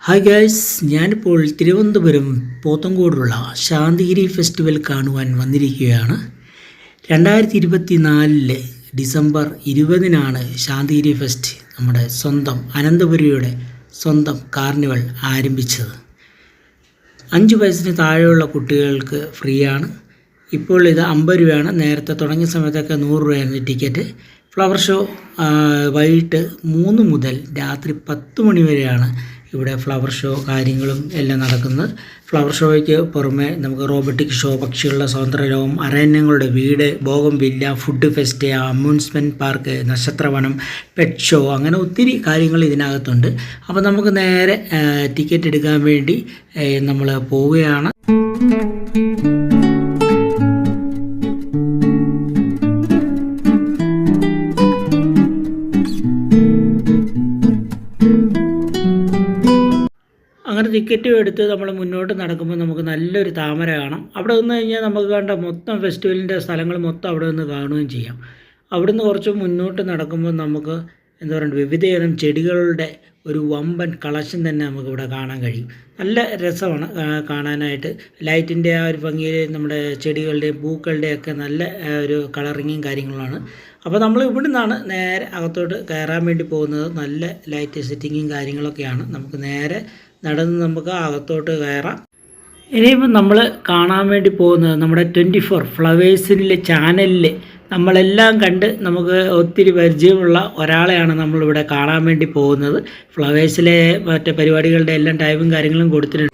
Hi guys, ഞാനിപ്പോൾ Thiruvananthapuram പോത്തങ്കോടുള്ള Santhigiri festival കാണുവാൻ വന്നിരിക്കുകയാണ്. 2024 ഡിസംബർ 20-നാണ് ശാന്തിഗിരി ഫെസ്റ്റ്, നമ്മുടെ സ്വന്തം അനന്തപുരിയുടെ സ്വന്തം കാർണിവൽ ആരംഭിച്ചത്. 5 വയസ്സിന് താഴെയുള്ള കുട്ടികൾക്ക് ഫ്രീ ആണ്. ഇപ്പോൾ ഇത് 50 രൂപയാണ്. നേരത്തെ തുടങ്ങിയ സമയത്തൊക്കെ 100 രൂപയായിരുന്നു ടിക്കറ്റ്. ഫ്ലവർ ഷോ വൈകിട്ട് 3 മുതൽ രാത്രി 10 മണി വരെയാണ് ഇവിടെ ഫ്ലവർ ഷോ കാര്യങ്ങളും എല്ലാം നടക്കുന്നത്. ഫ്ലവർ ഷോയ്ക്ക് പുറമെ നമുക്ക് റോബോട്ടിക് ഷോ, പക്ഷികളുടെ സ്വതന്ത്ര ലോകം, അരണ്യങ്ങളുടെ വീട്, bougainvillea, food fest, amusement park, നക്ഷത്രവനം, പെറ്റ് ഷോ, അങ്ങനെ ഒത്തിരി കാര്യങ്ങൾ ഇതിനകത്തുണ്ട്. അപ്പോൾ നമുക്ക് നേരെ ടിക്കറ്റ് എടുക്കാൻ വേണ്ടി നമ്മൾ പോവുകയാണ്. അങ്ങനെ ടിക്കറ്റും എടുത്ത് നമ്മൾ മുന്നോട്ട് നടക്കുമ്പോൾ നമുക്ക് നല്ലൊരു താമര കാണാം. അവിടെ നിന്ന് കഴിഞ്ഞാൽ നമുക്ക് കണ്ട മൊത്തം ഫെസ്റ്റിവലിൻ്റെ സ്ഥലങ്ങൾ മൊത്തം അവിടെ നിന്ന് കാണുകയും ചെയ്യാം. അവിടുന്ന് കുറച്ച് മുന്നോട്ട് നടക്കുമ്പോൾ നമുക്ക് എന്താ പറയുക, വിവിധതരം ചെടികളുടെ ഒരു വമ്പൻ കളക്ഷൻ തന്നെ നമുക്കിവിടെ കാണാൻ കഴിയും. നല്ല രസമാണ് കാണാനായിട്ട്. ലൈറ്റിൻ്റെ ആ ഒരു ഭംഗിയിൽ നമ്മുടെ ചെടികളുടെയും പൂക്കളുടെയും ഒക്കെ നല്ല ഒരു കളറിങ്ങും കാര്യങ്ങളാണ്. അപ്പോൾ നമ്മൾ ഇവിടെ നിന്നാണ് നേരെ അകത്തോട്ട് കയറാൻ വേണ്ടി പോകുന്നത്. നല്ല ലൈറ്റ് സെറ്റിങ്ങും കാര്യങ്ങളൊക്കെയാണ്. നമുക്ക് നേരെ നടന്ന് നമുക്ക് അകത്തോട്ട് കയറാം. ഇനിയിപ്പം നമ്മൾ കാണാൻ വേണ്ടി പോകുന്നത് നമ്മുടെ 24 ഫ്ലവേഴ്സിലെ ചാനലിൽ നമ്മളെല്ലാം കണ്ട് നമുക്ക് ഒത്തിരി പരിചയമുള്ള ഒരാളെയാണ് നമ്മളിവിടെ കാണാൻ വേണ്ടി പോകുന്നത്. ഫ്ലവേഴ്സിലെ മറ്റേ പരിപാടികളുടെ എല്ലാം ടൈമും കാര്യങ്ങളും കൊടുത്തിട്ടുണ്ട്.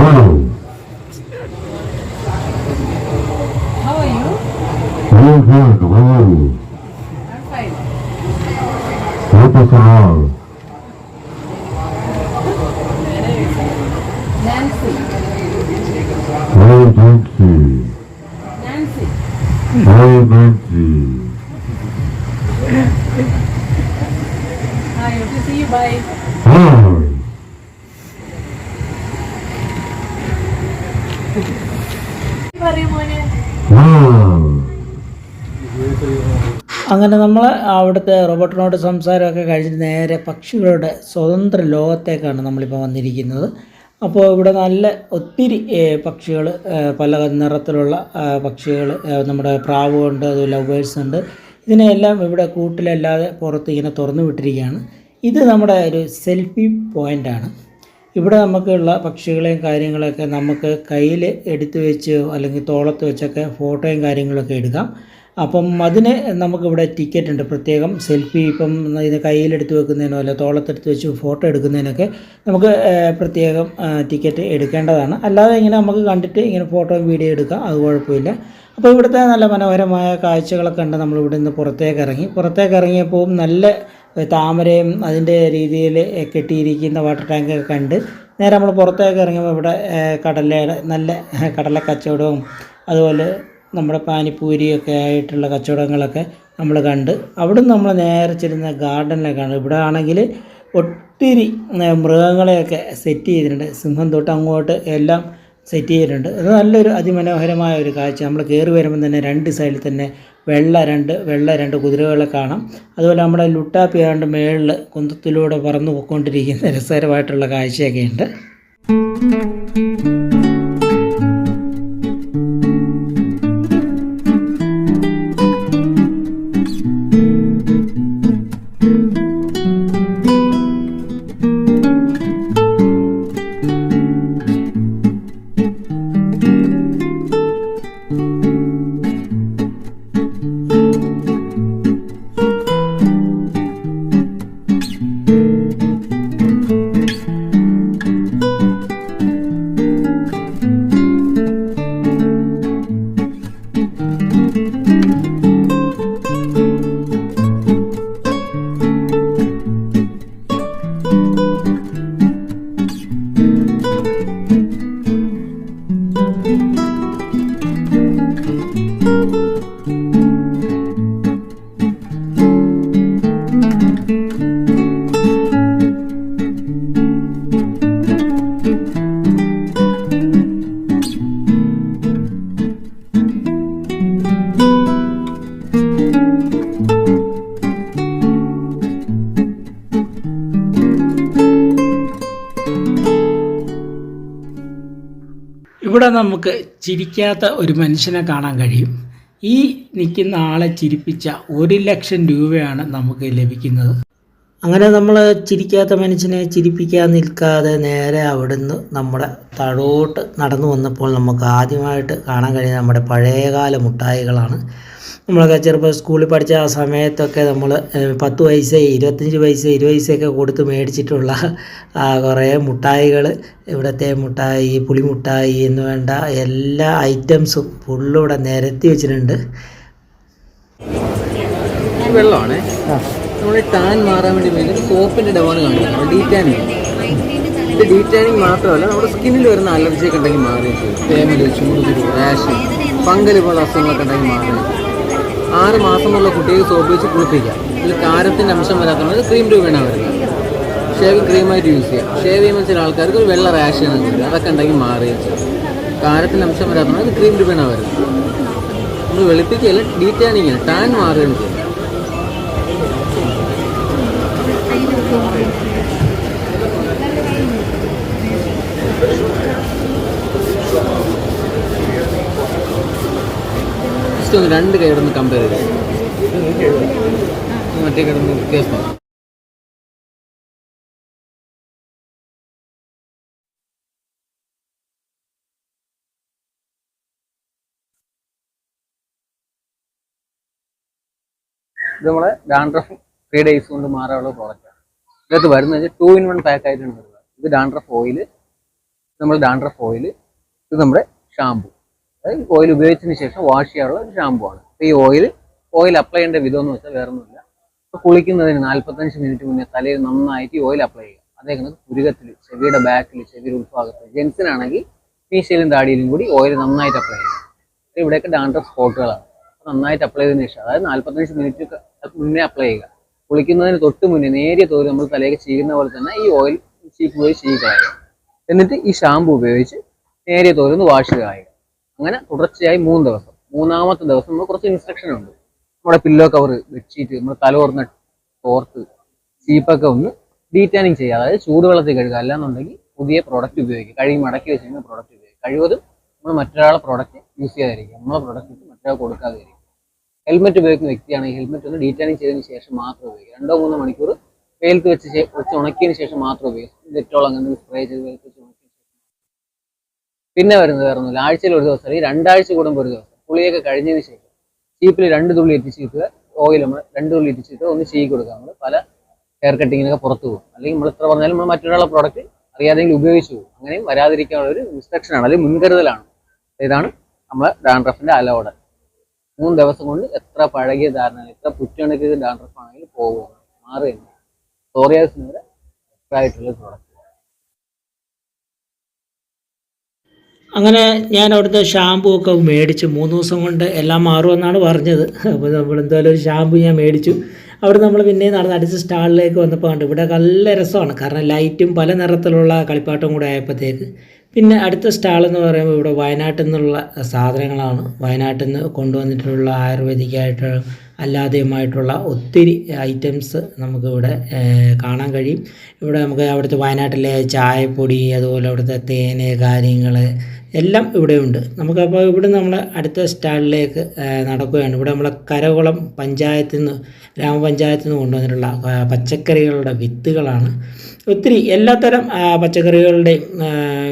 Good. How are you? I'm fine. What is your name? Nancy. Hey, Nancy. Nancy. Hey, Nancy. Hi, good to see you. Bye. Hi. പറയൂ മോനെ. Wow. അങ്ങനെ നമ്മൾ അവിടുത്തെ റോബോട്ടിനോട് സംസാരമൊക്കെ കഴിഞ്ഞിട്ട് നേരെ പക്ഷികളുടെ സ്വതന്ത്ര ലോകത്തേക്കാണ് നമ്മളിപ്പോൾ വന്നിരിക്കുന്നത്. അപ്പോൾ ഇവിടെ നല്ല ഒത്തിരി പക്ഷികൾ, പല നിറത്തിലുള്ള പക്ഷികൾ, നമ്മുടെ പ്രാവുണ്ട്, അത് ലവേഴ്സ് ഉണ്ട്. ഇതിനെല്ലാം ഇവിടെ കൂട്ടിലല്ലാതെ പുറത്ത് ഇങ്ങനെ തുറന്നു വിട്ടിരിക്കുകയാണ്. ഇത് നമ്മുടെ ഒരു സെൽഫി പോയിൻ്റാണ്. ഇവിടെ നമുക്കുള്ള പക്ഷികളെയും കാര്യങ്ങളൊക്കെ നമുക്ക് കയ്യിൽ എടുത്തു വെച്ച് അല്ലെങ്കിൽ തോളത്ത് വെച്ചൊക്കെ ഫോട്ടോയും കാര്യങ്ങളൊക്കെ എടുക്കാം. അപ്പം അതിന് നമുക്കിവിടെ ടിക്കറ്റ് ഉണ്ട് പ്രത്യേകം. സെൽഫി ഇപ്പം ഇത് കയ്യിലെടുത്ത് വെക്കുന്നതിനോ അല്ല തോളത്തെടുത്ത് വെച്ച് ഫോട്ടോ എടുക്കുന്നതിനൊക്കെ നമുക്ക് പ്രത്യേകം ടിക്കറ്റ് എടുക്കേണ്ടതാണ്. അല്ലാതെ ഇങ്ങനെ നമുക്ക് കണ്ടിട്ട് ഇങ്ങനെ ഫോട്ടോയും വീഡിയോ എടുക്കാം, അത് കുഴപ്പമില്ല. അപ്പോൾ ഇവിടുത്തെ നല്ല മനോഹരമായ കാഴ്ചകളൊക്കെ ഉണ്ട്. നമ്മൾ ഇവിടെ നിന്ന് പുറത്തേക്ക് ഇറങ്ങിയപ്പോൾ നല്ല താമരയും അതിൻ്റെ രീതിയിൽ കെട്ടിയിരിക്കുന്ന വാട്ടർ ടാങ്കൊക്കെ കണ്ട് നേരെ നമ്മൾ പുറത്തേക്ക് ഇറങ്ങിയപ്പോൾ ഇവിടെ നല്ല കടല കച്ചവടവും അതുപോലെ നമ്മുടെ പാനിപ്പൂരിയൊക്കെ ആയിട്ടുള്ള കച്ചവടങ്ങളൊക്കെ നമ്മൾ കണ്ട് അവിടെ നിന്ന് നമ്മൾ നേരെ ചെല്ലുന്ന ഗാർഡനിലേക്കാണ്. ഇവിടെ ആണെങ്കിൽ ഒത്തിരി മൃഗങ്ങളെയൊക്കെ സെറ്റ് ചെയ്തിട്ടുണ്ട്. സിംഹം തൊട്ട് അങ്ങോട്ട് എല്ലാം സെറ്റ് ചെയ്തിട്ടുണ്ട്. അത് നല്ലൊരു അതിമനോഹരമായ ഒരു കാഴ്ച. നമ്മൾ കയറി വരുമ്പോൾ തന്നെ 2 സൈഡിൽ തന്നെ വെള്ള രണ്ട് കുതിരകളെ കാണാം. അതുപോലെ നമ്മുടെ ലുട്ടാപ്പി ആണ്ട് മേളിൽ കുന്തത്തിലൂടെ പറന്നു പോയിക്കൊണ്ടിരിക്കുന്ന രസകരമായിട്ടുള്ള കാഴ്ചയൊക്കെ ഉണ്ട്. നമുക്ക് ചിരിക്കാത്ത ഒരു മനുഷ്യനെ കാണാൻ കഴിയും. ഈ നിൽക്കുന്ന ആളെ ചിരിപ്പിച്ച 1,00,000 രൂപയാണ് നമുക്ക് ലഭിക്കുന്നത്. അങ്ങനെ നമ്മൾ ചിരിക്കാത്ത മനുഷ്യനെ ചിരിപ്പിക്കാൻ നിൽക്കാതെ നേരെ അവിടുന്ന് നമ്മുടെ താഴോട്ട് നടന്നു വന്നപ്പോൾ നമുക്ക് ആദ്യമായിട്ട് കാണാൻ കഴിയുന്നത് നമ്മുടെ പഴയകാല മുട്ടായികളാണ്. നമ്മളൊക്കെ ചെറുപ്പം സ്കൂളിൽ പഠിച്ച ആ സമയത്തൊക്കെ നമ്മൾ 10 പൈസ 25 പൈസ 20 പൈസയൊക്കെ കൊടുത്ത് മേടിച്ചിട്ടുള്ള കുറേ മുട്ടായികൾ, ഇവിടുത്തെ മുട്ടായി, പുളിമുട്ടായി എന്ന് വേണ്ട എല്ലാ ഐറ്റംസും ഫുള്ളും ഇവിടെ നിരത്തി വെച്ചിട്ടുണ്ട്. വെള്ളമാണ് നമ്മൾ ടാൻ മാറാൻ വേണ്ടി വേണ്ടി സോപ്പിൻ്റെ ഡബാണ് കാണിക്കുന്നത്. ഡീറ്റാനിങ്, ഇത് ഡീറ്റാനിങ് മാത്രമല്ല നമ്മുടെ സ്കിന്നിൽ വരുന്ന അലർജിയൊക്കെ ഉണ്ടെങ്കിൽ മാറി, തേമൽ, ചൂടുകുരു, റാഷ്, ഫംഗൽ പോലുള്ള അസുഖങ്ങളൊക്കെ ഉണ്ടെങ്കിൽ മാറി. 6 മാസമുള്ള കുട്ടികൾ സോപ്പ് വെച്ച് കുളിപ്പിക്കാം. ഇതിൽ കാരത്തിൻ്റെ അംശം വരാത്തത് ക്രീം രൂപയാണ് വരുന്നത്. ഷേവിങ് ക്രീമായിട്ട് യൂസ് ചെയ്യാം. ഷേവ് ചെയ്യുമ്പോൾ ചില ആൾക്കാർക്ക് ഒരു വെള്ള റാഷാണ് വരുന്നത്, അതൊക്കെ ഉണ്ടെങ്കിൽ മാറുകയും ചെയ്യും. കാരത്തിൻ്റെ അംശം വരാത്തത് ക്രീം രൂപയാണ് വരുന്നത്. നമ്മൾ വെളുപ്പിക്കുകയല്ല, ഡീറ്റാനിങ് ആണ്, ടാൻ മാറുകയും ചെയ്യും. ജസ്റ്റ് ഒന്ന് 2 കൈയോടൊന്ന് കമ്പയർ ചെയ്ത് മറ്റേ കിടന്ന് വ്യത്യാസം. ഇത് നമ്മളെ ഡാൻഡ്രഫ് 3 days കൊണ്ട് മാറാനുള്ള പ്രോഡക്റ്റാണ്. ഇതിനകത്ത് വരുന്നത് 2-in-1 പാക്ക് ആയിട്ടാണ് വരുന്നത്. ഇത് ഡാൻഡ്രഫ് ഓയിൽ, നമ്മൾ ഡാൻഡ്രഫ് ഓയിൽ, ഇത് നമ്മുടെ ഷാമ്പു. അതായത് ഓയിൽ ഉപയോഗിച്ചതിന് ശേഷം വാഷ് ചെയ്യാനുള്ള ഒരു ഷാമ്പു ആണ്. ഈ ഓയിൽ അപ്ലൈ ചെയ്യേണ്ട വിധം എന്ന് വെച്ചാൽ വേറെ ഒന്നുമില്ല. ഇപ്പോൾ കുളിക്കുന്നതിന് 45 മിനിറ്റ് മുന്നേ തലയിൽ നന്നായിട്ട് ഈ ഓയിൽ അപ്ലൈ ചെയ്യുക. അതേപോലെ പുരുകത്തിൽ, ചെവിയുടെ ബാക്കിൽ, ചെവിയുടെ ഉൾഭാഗത്ത്, ജെൻസിനാണെങ്കിൽ മീശയിലും താടിയിലും കൂടി ഓയിൽ നന്നായിട്ട് അപ്ലൈ ചെയ്യുക. ഇവിടെയൊക്കെ ഡാൻഡ്രഫ് സ്പോട്ടുകളാണ്. നന്നായിട്ട് അപ്ലൈ ചെയ്തതിന് ശേഷം, അതായത് 45 മിനിറ്റ് മുന്നേ അപ്ലൈ ചെയ്യുക. കുളിക്കുന്നതിന് തൊട്ട് മുന്നേ നേരിയ തോതിൽ നമ്മൾ തലയൊക്കെ ചെയ്യുന്ന പോലെ തന്നെ ഈ ഓയിൽ ചീപ്പ് പോയി ചെയ്യുക. എന്നിട്ട് ഈ ഷാമ്പു ഉപയോഗിച്ച് നേരിയ തോതിൽ ഒന്ന് വാഷ് ചെയ്യുക. അങ്ങനെ തുടർച്ചയായി 3 ദിവസം. 3-ാമത്തെ ദിവസം നമ്മൾ കുറച്ച് ഇൻസ്ട്രക്ഷൻ ഉണ്ട്. നമ്മുടെ പില്ലോ കവർ, ബെഡ്ഷീറ്റ്, നമ്മൾ തലവർന്ന തോർത്ത്, ചീപ്പൊക്കെ ഒന്ന് ഡീറ്റാനിങ് ചെയ്യുക. അതായത് ചൂടുവെള്ളത്തിൽ കഴുകുക. അല്ലാന്നുണ്ടെങ്കിൽ പുതിയ പ്രോഡക്റ്റ് ഉപയോഗിക്കുക. കഴുകി മടക്കി വെച്ചിരുന്ന പ്രോഡക്റ്റ് ഉപയോഗിക്കുക. കഴിവതും നമ്മൾ മറ്റൊരാളെ പ്രോഡക്റ്റ് യൂസ് ചെയ്യാതിരിക്കുക. നമ്മളെ പ്രോഡക്റ്റ് മറ്റൊരാൾ കൊടുക്കാതിരിക്കുക. ഹെൽമെറ്റ് ഉപയോഗിക്കുന്ന വ്യക്തിയാണെങ്കിൽ ഹെൽമെറ്റ് ഒന്ന് ഡീറ്റാനിങ് ചെയ്തതിന് ശേഷം മാത്രം ഉപയോഗിക്കുക. 2-3 മണിക്കൂർ വെയിലത്ത് വെച്ച് ഉണക്കിയതിന് ശേഷം മാത്രം ഉപയോഗിക്കുക. ഡെറ്റോൾ അങ്ങനെ സ്പ്രേ ചെയ്ത് വെയിലത്ത് വെച്ച് ഉണക്കിയതിന് ശേഷം. പിന്നെ വരുന്നത് വേറെ ഒന്നുമില്ല, ആഴ്ചയിൽ ഒരു ദിവസം അല്ലെങ്കിൽ 2 ആഴ്ച കൂടുമ്പോൾ ഒരു ദിവസം കുളിയൊക്കെ കഴിഞ്ഞതിന് ശേഷം ചീപ്പിൽ 2 തുള്ളി എത്തിച്ച് കിട്ടുക. ഓയിൽ നമ്മൾ 2 തുള്ളി എത്തിച്ച് കിട്ടുക, ഒന്ന് ചെയ്യി കൊടുക്കുക. നമ്മൾ പല ഹെയർ കട്ടിങ്ങിനൊക്കെ പുറത്തു പോകും. അല്ലെങ്കിൽ നമ്മൾ എത്ര പറഞ്ഞാലും നമ്മൾ മറ്റൊരാളുടെ പ്രോഡക്റ്റ് അറിയാതെങ്കിലും ഉപയോഗിച്ചു പോകും. അങ്ങനെയും വരാതിരിക്കാനുള്ള ഒരു ഇൻസ്ട്രക്ഷനാണ്, അല്ലെങ്കിൽ മുൻകരുതലാണ്. ഇതാണ് നമ്മളെ ഡാൻഡ്രഫിന്റെ അലോഡ്. 3 ദിവസം കൊണ്ട് എത്ര പഴകിയ ധാരണ, എത്ര പുറ്റണക്കിയ ഡാൻഡ്രഫ് ആണെങ്കിലും പോകുക, മാറുകയില്ല. സോറിയാസിന് വരെ ആയിട്ടുള്ള പ്രോഡക്റ്റ്. അങ്ങനെ ഞാൻ അവിടുത്തെ ഷാമ്പു ഒക്കെ മേടിച്ചു. 3 ദിവസം കൊണ്ട് എല്ലാം മാറുമെന്നാണ് പറഞ്ഞത്. അപ്പോൾ നമ്മൾ എന്തായാലും ഒരു ഷാമ്പു ഞാൻ മേടിച്ചു. അവിടെ നമ്മൾ പിന്നെ നടന്ന് അടുത്ത സ്റ്റാളിലേക്ക് വന്നപ്പോൾ കണ്ടു ഇവിടെ നല്ല രസമാണ്. കാരണം ലൈറ്റും പല നിറത്തിലുള്ള കളിപ്പാട്ടവും കൂടെ ആയപ്പോഴത്തേക്ക്. പിന്നെ അടുത്ത സ്റ്റാളെന്ന് പറയുമ്പോൾ ഇവിടെ വയനാട്ടിൽ നിന്നുള്ള സാധനങ്ങളാണ്. വയനാട്ടിൽ നിന്ന് കൊണ്ടുവന്നിട്ടുള്ള ആയുർവേദിക്കായിട്ട് അല്ലാതെയുമായിട്ടുള്ള ഒത്തിരി ഐറ്റംസ് നമുക്കിവിടെ കാണാൻ കഴിയും. ഇവിടെ നമുക്ക് അവിടുത്തെ വയനാട്ടിലെ ചായപ്പൊടി, അതുപോലെ അവിടുത്തെ തേന് കാര്യങ്ങൾ എല്ലാം ഇവിടെയുണ്ട്. നമുക്കപ്പോൾ ഇവിടെ നമ്മൾ അടുത്ത സ്റ്റാളിലേക്ക് നടക്കുകയാണ്. ഇവിടെ നമ്മളെ കരകുളം പഞ്ചായത്തിൽ നിന്ന്, ഗ്രാമപഞ്ചായത്തിൽ നിന്ന് കൊണ്ടുവന്നിട്ടുള്ള പച്ചക്കറികളുടെ വിത്തുകളാണ്. ഒത്തിരി എല്ലാത്തരം പച്ചക്കറികളുടെയും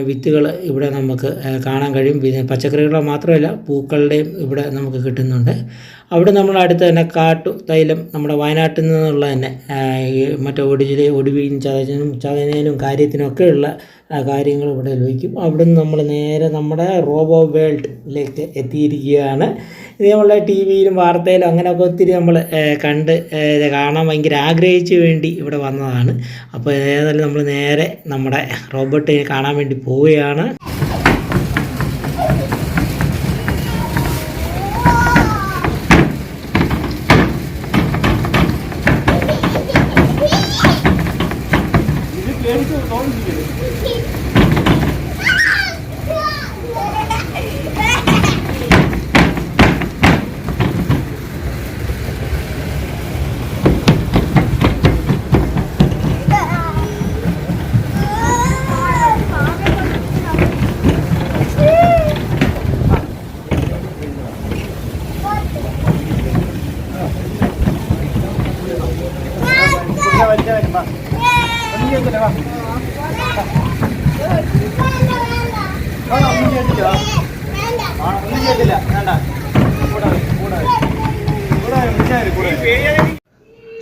വിത്തുകൾ ഇവിടെ നമുക്ക് കാണാൻ കഴിയും. പച്ചക്കറികളുടെ മാത്രമല്ല പൂക്കളുടെയും ഇവിടെ നമുക്ക് കിട്ടുന്നുണ്ട്. അവിടെ നമ്മൾ അടുത്ത് തന്നെ കാട്ടു തൈലം നമ്മുടെ വയനാട്ടിൽ നിന്നുള്ള തന്നെ മറ്റേ ഒടുവിനും ചതനേനും കാര്യത്തിനൊക്കെയുള്ള കാര്യങ്ങൾ ഇവിടെ ലഭിക്കും. അവിടെ നിന്ന് നമ്മൾ നേരെ നമ്മുടെ റോബോ വേൾഡിലേക്ക് എത്തിയിരിക്കുകയാണ്. ഇത് നമ്മളെ ടി വിയിലും വാർത്തയിലും അങ്ങനെയൊക്കെ ഒത്തിരി നമ്മൾ കാണാൻ ഭയങ്കര ആഗ്രഹിച്ച് വേണ്ടി ഇവിടെ വന്നതാണ്. അപ്പോൾ ഏതായാലും നമ്മൾ നേരെ നമ്മുടെ റോബോട്ടിനെ കാണാൻ വേണ്ടി പോവുകയാണ്.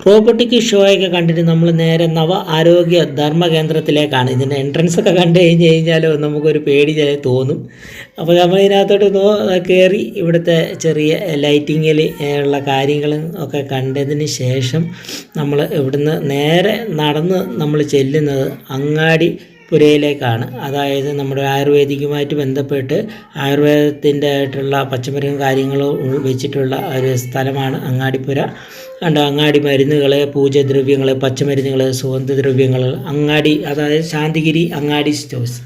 റോബോട്ടിക് ഷോയൊക്കെ കണ്ടിട്ട് നമ്മൾ നേരെ നവ ആരോഗ്യ ധർമ്മ കേന്ദ്രത്തിലേക്കാണ്. ഇതിൻ്റെ എൻട്രൻസ് ഒക്കെ കണ്ടു കഴിഞ്ഞാൽ നമുക്കൊരു പേടി തോന്നും. അപ്പോൾ നമ്മൾ ഇതിനകത്തോട്ട് കയറി ഇവിടുത്തെ ചെറിയ ലൈറ്റിങ്ങിൽ ഉള്ള കാര്യങ്ങളും ഒക്കെ കണ്ടതിന് ശേഷം നമ്മൾ ഇവിടുന്ന് നേരെ നടന്ന് നമ്മൾ ചെല്ലുന്നത് അങ്ങാടി പുരയിലേക്കാണ്. അതായത് നമ്മുടെ ആയുർവേദിക്കുമായിട്ട് ബന്ധപ്പെട്ട് ആയുർവേദത്തിൻ്റെ ആയിട്ടുള്ള പച്ചമരുന്നും കാര്യങ്ങളും വെച്ചിട്ടുള്ള ഒരു സ്ഥലമാണ് അങ്ങാടിപ്പുര. കണ്ട അങ്ങാടി മരുന്നുകൾ, പൂജദ്രവ്യങ്ങൾ, പച്ചമരുന്നുകൾ, സുഗന്ധദ്രവ്യങ്ങൾ, അങ്ങാടി, അതായത് ശാന്തിഗിരി അങ്ങാടി സ്റ്റോഴ്സ്.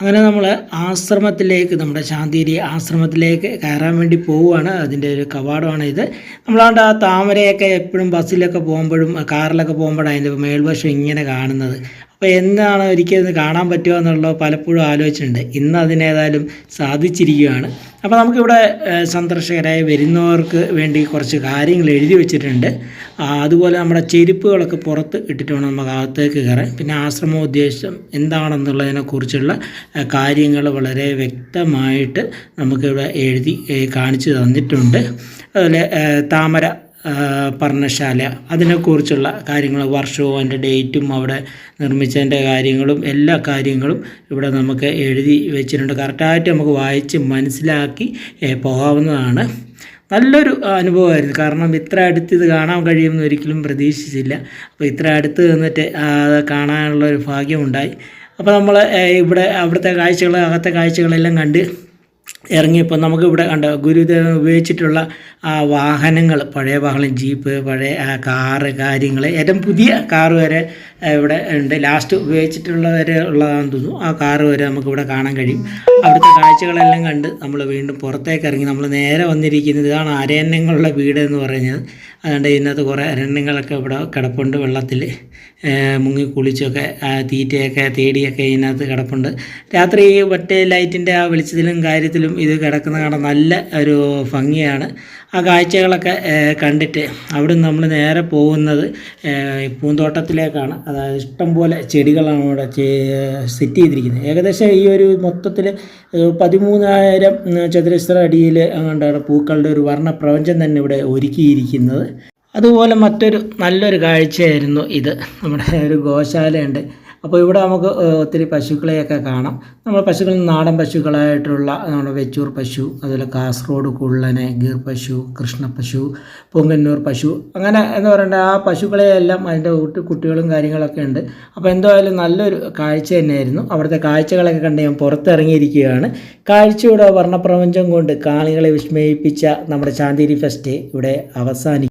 അങ്ങനെ നമ്മൾ ആശ്രമത്തിലേക്ക്, നമ്മുടെ ശാന്തിഗിരി ആശ്രമത്തിലേക്ക് കയറാൻ വേണ്ടി പോവുകയാണ്. അതിൻ്റെ ഒരു കവാടമാണ് ഇത്. നമ്മളാണ്ട് ആ താമരയൊക്കെ എപ്പോഴും ബസ്സിലൊക്കെ പോകുമ്പോഴും കാറിലൊക്കെ പോകുമ്പോഴാണ് അതിൻ്റെ മേൽവശം ഇങ്ങനെ കാണുന്നത്. അപ്പോൾ എന്താണ് ഒരിക്കലും കാണാൻ പറ്റുമോ എന്നുള്ളത് പലപ്പോഴും ആലോചിച്ചിട്ടുണ്ട്. ഇന്ന് അതിനേതായാലും സാധിച്ചിരിക്കുകയാണ്. അപ്പോൾ നമുക്കിവിടെ സന്ദർശകരായി വരുന്നവർക്ക് വേണ്ടി കുറച്ച് കാര്യങ്ങൾ എഴുതി വെച്ചിട്ടുണ്ട്. അതുപോലെ നമ്മുടെ ചെരുപ്പുകളൊക്കെ പുറത്ത് ഇട്ടിട്ട് വേണം നമുക്ക് അകത്തേക്ക് കയറാൻ. പിന്നെ ആശ്രമ ഉദ്ദേശം എന്താണെന്നുള്ളതിനെക്കുറിച്ചുള്ള കാര്യങ്ങൾ വളരെ വ്യക്തമായിട്ട് നമുക്കിവിടെ എഴുതി കാണിച്ചു തന്നിട്ടുണ്ട്. അതുപോലെ താമര പർണശാല, അതിനെക്കുറിച്ചുള്ള കാര്യങ്ങൾ, വർഷവും അതിൻ്റെ ഡേറ്റും അവിടെ നിർമ്മിച്ചതിൻ്റെ കാര്യങ്ങളും എല്ലാ കാര്യങ്ങളും ഇവിടെ നമുക്ക് എഴുതി വെച്ചിട്ടുണ്ട്. കറക്റ്റായിട്ട് നമുക്ക് വായിച്ച് മനസ്സിലാക്കി പോകാവുന്നതാണ്. നല്ലൊരു അനുഭവമായിരുന്നു. കാരണം ഇത്ര അടുത്ത് ഇത് കാണാൻ കഴിയുമെന്ന് ഒരിക്കലും പ്രതീക്ഷിച്ചില്ല. അപ്പോൾ ഇത്ര അടുത്ത് നിന്നിട്ട് കാണാനുള്ളൊരു ഭാഗ്യമുണ്ടായി. അപ്പോൾ നമ്മൾ ഇവിടെ അവിടുത്തെ കാഴ്ചകൾ, അകത്തെ കാഴ്ചകളെല്ലാം കണ്ട് ഇറങ്ങിയപ്പോൾ നമുക്ക് ഇവിടെ കണ്ട ഗുരുദേവൻ ഉപയോഗിച്ചിട്ടുള്ള ആ വാഹനങ്ങൾ, പഴയ വാഹനം, ജീപ്പ്, പഴയ കാറ്, കാര്യങ്ങൾ, ഏറ്റവും പുതിയ കാറ് വരെ ഇവിടെ ഉണ്ട്. ലാസ്റ്റ് ഉപയോഗിച്ചിട്ടുള്ള വരെ ഉള്ളതാണെന്ന് തോന്നുന്നു. ആ കാറ് വരെ നമുക്കിവിടെ കാണാൻ കഴിയും. അവിടുത്തെ കാഴ്ചകളെല്ലാം കണ്ട് നമ്മൾ വീണ്ടും പുറത്തേക്ക് ഇറങ്ങി. നമ്മൾ നേരെ വന്നിരിക്കുന്നത് ഇതാണ് അരണ്യങ്ങളുടെ വീട് എന്ന് പറയുന്നത്. അതുകൊണ്ട് ഇതിനകത്ത് കുറേ അരണ്യങ്ങളൊക്കെ ഇവിടെ കിടപ്പുണ്ട്. വെള്ളത്തിൽ മുങ്ങി കുളിച്ചൊക്കെ തീറ്റയൊക്കെ തേടിയൊക്കെ ഇതിനകത്ത് കിടപ്പുണ്ട്. രാത്രി മറ്റേ ലൈറ്റിൻ്റെ ആ വെളിച്ചത്തിലും കാര്യത്തിലും ഇത് കിടക്കുന്ന കാണാൻ നല്ല ഒരു ഭംഗിയാണ്. ആ കാഴ്ചകളൊക്കെ കണ്ടിട്ട് അവിടെ നിന്ന് നമ്മൾ നേരെ പോകുന്നത് പൂന്തോട്ടത്തിലേക്കാണ്. അതായത് ഇഷ്ടംപോലെ ചെടികളാണ് ഇവിടെ സെറ്റ് ചെയ്തിരിക്കുന്നത്. ഏകദേശം ഈ ഒരു മൊത്തത്തിൽ 13,000 ചതുരശ്ര അടിയിൽ അങ്ങോട്ടാണ് പൂക്കളുടെ ഒരു വർണ്ണപ്രപഞ്ചം തന്നെ ഇവിടെ ഒരുക്കിയിരിക്കുന്നത്. അതുപോലെ മറ്റൊരു നല്ലൊരു കാഴ്ചയായിരുന്നു ഇത്. നമ്മുടെ ഒരു ഗോശാലയുണ്ട്. അപ്പോൾ ഇവിടെ നമുക്ക് ഒത്തിരി പശുക്കളെയൊക്കെ കാണാം. നമ്മൾ പശുക്കൾ നാടൻ പശുക്കളായിട്ടുള്ള നമ്മുടെ വെച്ചൂർ പശു, അതുപോലെ കാസർഗോഡ് കുള്ളന്, ഗീർ പശു, കൃഷ്ണപ്പശു, പൊങ്കന്നൂർ പശു, അങ്ങനെ എന്ന് പറയേണ്ട ആ പശുക്കളെയെല്ലാം അതിൻ്റെ കുട്ടികളും കാര്യങ്ങളൊക്കെ ഉണ്ട്. അപ്പോൾ എന്തായാലും നല്ലൊരു കാഴ്ച തന്നെയായിരുന്നു. അവിടുത്തെ കാഴ്ചകളൊക്കെ കണ്ട് ഞാൻ പുറത്തിറങ്ങിയിരിക്കുകയാണ്. കാഴ്ചയുടെ വർണ്ണപ്രപഞ്ചം കൊണ്ട് കാണികളെ വിസ്മയിപ്പിച്ച നമ്മുടെ ചാന്ദേരി ഫെസ്റ്റ് ഇവിടെ അവസാനിക്കും.